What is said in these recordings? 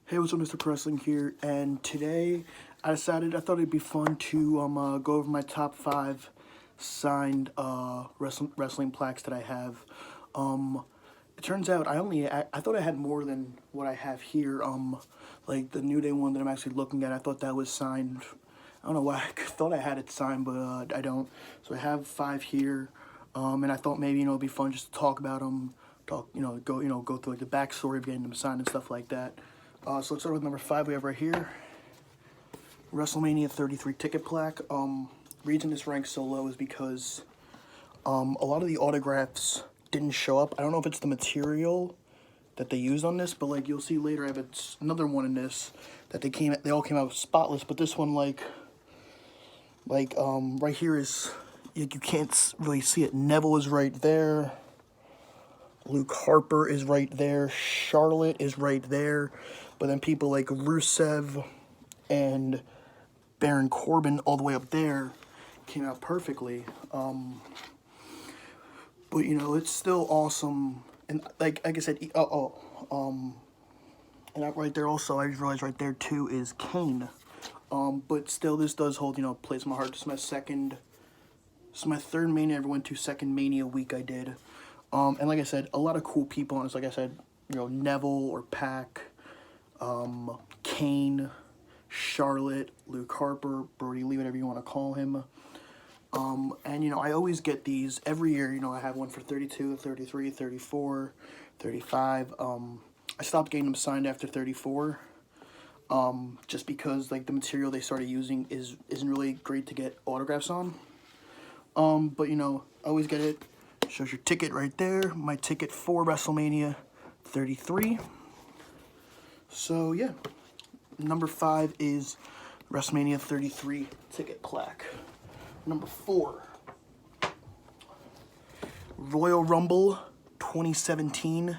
Hey, what's up, Mr. Wrestling here, and today I thought it'd be fun to go over my top 5 signed wrestling plaques that I have. It turns out I thought I had more than what I have here. Like the New Day one that I'm actually looking at, I thought that was signed. I don't know why I thought I had it signed, but I don't. So I have 5 here, and I thought maybe it'd be fun just to talk about them, go through like the backstory of getting them signed and stuff like that. So let's start with number 5 we have right here. WrestleMania 33 ticket plaque. Reason this ranks so low is because a lot of the autographs didn't show up. I don't know if it's the material that they used on this, but like you'll see later, I have another one in this that they all came out spotless. But this one, right here is you can't really see it. Neville is right there. Luke Harper is right there. Charlotte is right there. But then people like Rusev and Baron Corbin all the way up there came out perfectly. But it's still awesome. And like I said, and that right there also, I just realized right there too is Kane. But still, this does hold place in my heart. This is my third Mania I ever went to. Second Mania week I did. And like I said, a lot of cool people on this. Like I said, Neville or Pac, Kane, Charlotte, Luke Harper, Brody Lee, whatever you want to call him. And I always get these every year. I have one for 32, 33, 34, 35. I stopped getting them signed after 34. Just because like the material they started using isn't really great to get autographs on. But I always get it. Shows your ticket right there. My ticket for WrestleMania 33. So yeah, number 5 is WrestleMania 33 ticket plaque. Number 4, Royal Rumble 2017,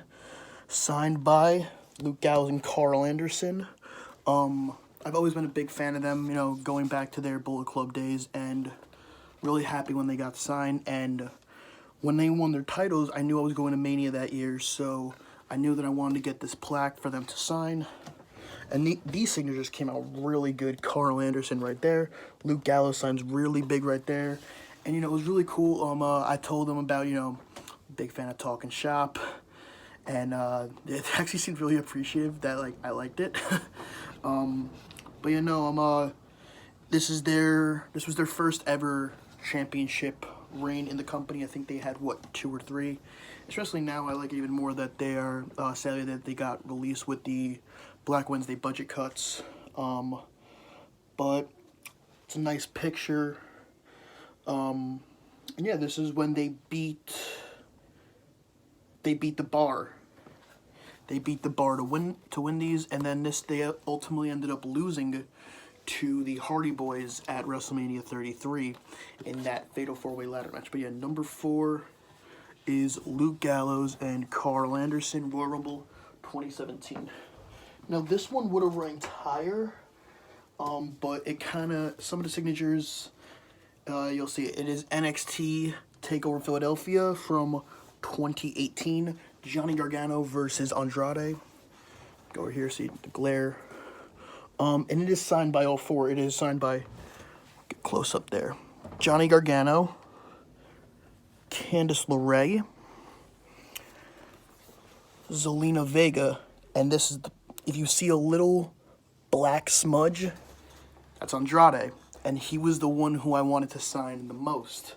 signed by Luke Gallows and Carl Anderson. I've always been a big fan of them, going back to their Bullet Club days, and really happy when they got signed. And when they won their titles, I knew I was going to Mania that year, so I knew that I wanted to get this plaque for them to sign. And these signatures came out really good. Carl Anderson right there. Luke Gallows signs really big right there. And, it was really cool. I told them about, big fan of talking shop. And it actually seemed really appreciative that, I liked it. But, this was their first ever championship reign in the company. I think they had, 2 or 3. Especially now, I like it even more that they are, sadly, that they got released with the Black Wednesday budget cuts. But it's a nice picture. And yeah, this is when they beat the Bar. They beat the Bar to win these, and then they ultimately ended up losing to the Hardy Boys at WrestleMania 33 in that Fatal 4-Way ladder match. But yeah, number 4 is Luke Gallows and Carl Anderson, Royal Rumble 2017. Now this one would have ranked higher, but it some of the signatures, you'll see it is NXT TakeOver Philadelphia from 2018, Johnny Gargano versus Andrade. Go over here, see the glare. And it is signed by all 4. It is signed by, get close up there, Johnny Gargano, Candice LeRae, Zelina Vega, and this is if you see a little black smudge, that's Andrade, and he was the one who I wanted to sign the most.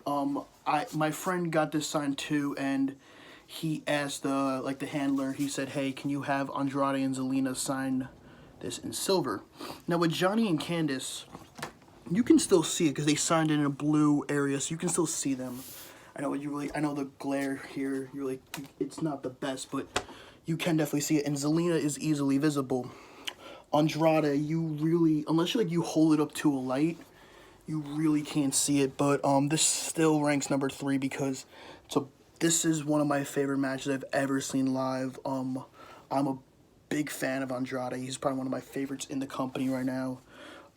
My friend got this signed too, and he asked the handler. He said, "Hey, can you have Andrade and Zelina sign this in silver?" Now with Johnny and Candice, you can still see it because they signed it in a blue area, so you can still see them. I know the glare here, it's not the best, but you can definitely see it. And Zelina is easily visible. Andrade, unless you hold it up to a light, you really can't see it. But this still ranks number 3 because this is one of my favorite matches I've ever seen live. I'm a big fan of Andrade. He's probably one of my favorites in the company right now.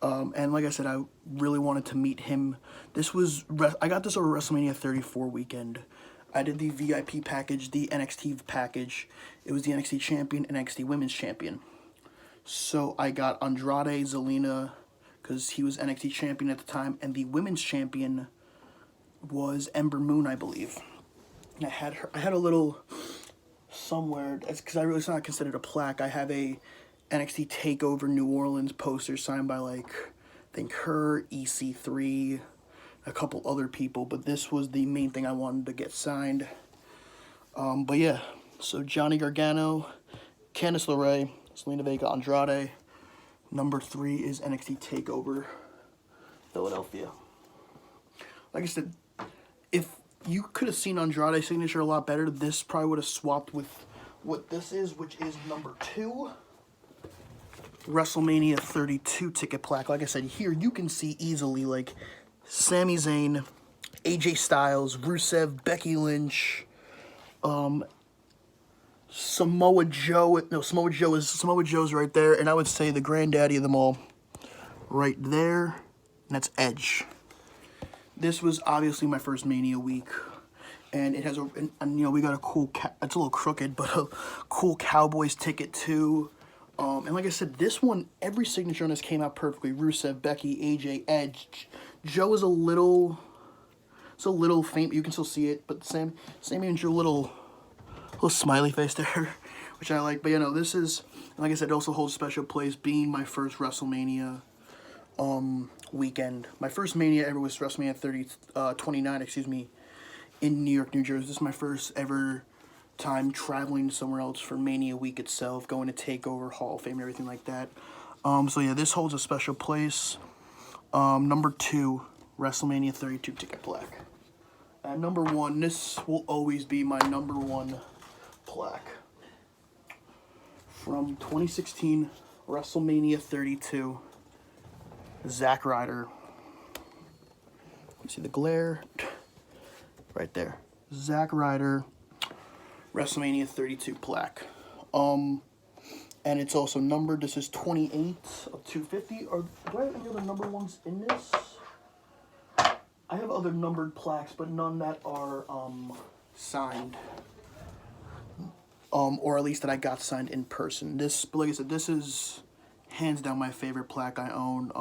And like I said, I really wanted to meet him. I got this over WrestleMania 34 weekend. I did the VIP package, the NXT package. It was the NXT champion, NXT women's champion. So I got Andrade, Zelina, because he was NXT champion at the time, and the women's champion was Ember Moon, I believe. And I had a little somewhere, because it's not considered a plaque. I have a NXT Takeover New Orleans poster signed by, like, I think her, EC3, a couple other people, but this was the main thing I wanted to get signed. But yeah, so Johnny Gargano, Candice LeRae, Zelina Vega, Andrade. Number 3 is NXT Takeover Philadelphia. Like I said, if you could have seen Andrade's signature a lot better, this probably would have swapped with what this is, which is number 2. WrestleMania 32 ticket plaque. Like I said, here you can see easily, like, Sami Zayn, AJ Styles, Rusev, Becky Lynch, Samoa Joe. No, Samoa Joe's right there, and I would say the granddaddy of them all, right there, and that's Edge. This was obviously my first Mania week, and it has we got a cool, it's a little crooked, but a cool Cowboys ticket too. And like I said, this one, every signature on this came out perfectly. Rusev, Becky, AJ, Edge. Joe is a little faint, but you can still see it. But Sami and Joe, little smiley face there, which I like. But this is, like I said, it also holds a special place, being my first WrestleMania weekend. My first Mania ever was WrestleMania 29, excuse me, in New York, New Jersey. This is my first ever time traveling somewhere else for Mania week itself, going to Takeover, Hall of Fame, and everything like that. So yeah, this holds a special place. Number 2, WrestleMania 32 ticket plaque. At number 1, this will always be my number 1 plaque. From 2016, WrestleMania 32, Zack Ryder. You see the glare? Right there. Zack Ryder, WrestleMania 32 plaque. And it's also numbered. This is 28 of 250. Do I have any other numbered ones in this? I have other numbered plaques, but none that are signed. Or at least that I got signed in person. But like I said, this is hands down my favorite plaque I own.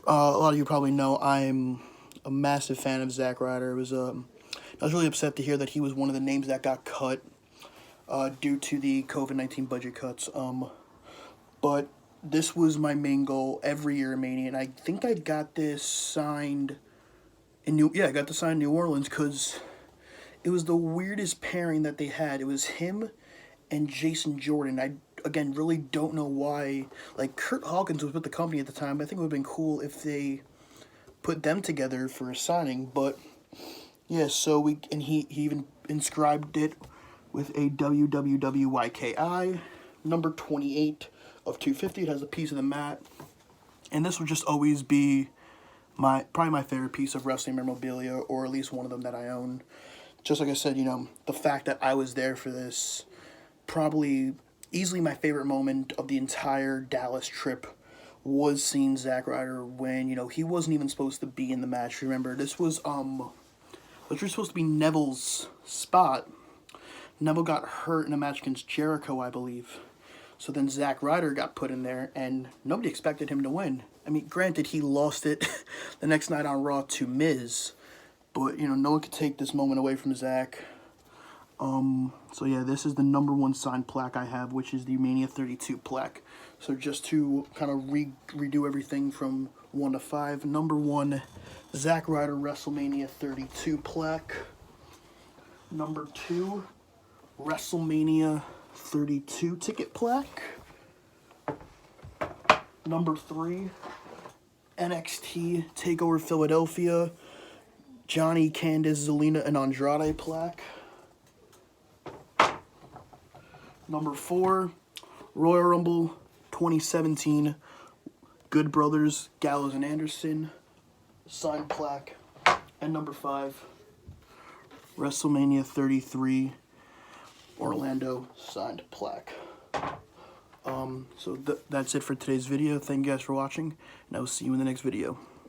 A lot of you probably know I'm a massive fan of Zack Ryder. I was really upset to hear that he was one of the names that got cut due to the COVID-19 budget cuts. But this was my main goal every year in Mania, and I think I got this signed in I got this signed in New Orleans because it was the weirdest pairing that they had. It was him and Jason Jordan. I, again, really don't know why. Like, Kurt Hawkins was with the company at the time. I think it would have been cool if they put them together for a signing, but yeah, so he even inscribed it with a WWWYKI, number 28 of 250. It has a piece of the mat, and this would just always be probably my favorite piece of wrestling memorabilia, or at least one of them that I own. Just like I said, the fact that I was there for this, probably easily my favorite moment of the entire Dallas trip was seeing Zack Ryder when, he wasn't even supposed to be in the match. Remember, this was supposed to be Neville's spot. Neville got hurt in a match against Jericho, I believe. So then Zack Ryder got put in there, and nobody expected him to win. I mean, granted, he lost it the next night on Raw to Miz, but, no one could take this moment away from Zack. So yeah, this is the number 1 signed plaque I have, which is the Mania 32 plaque. So just to kind of redo everything from 1 to 5, number 1, Zack Ryder WrestleMania 32 plaque. Number 2, WrestleMania 32 ticket plaque. Number 3, NXT TakeOver Philadelphia, Johnny, Candice, Zelina, and Andrade plaque. Number 4, Royal Rumble 2017, Good Brothers, Gallows and Anderson, signed plaque. And number 5, WrestleMania 33, Orlando, signed plaque. So that's it for today's video. Thank you guys for watching, and I will see you in the next video.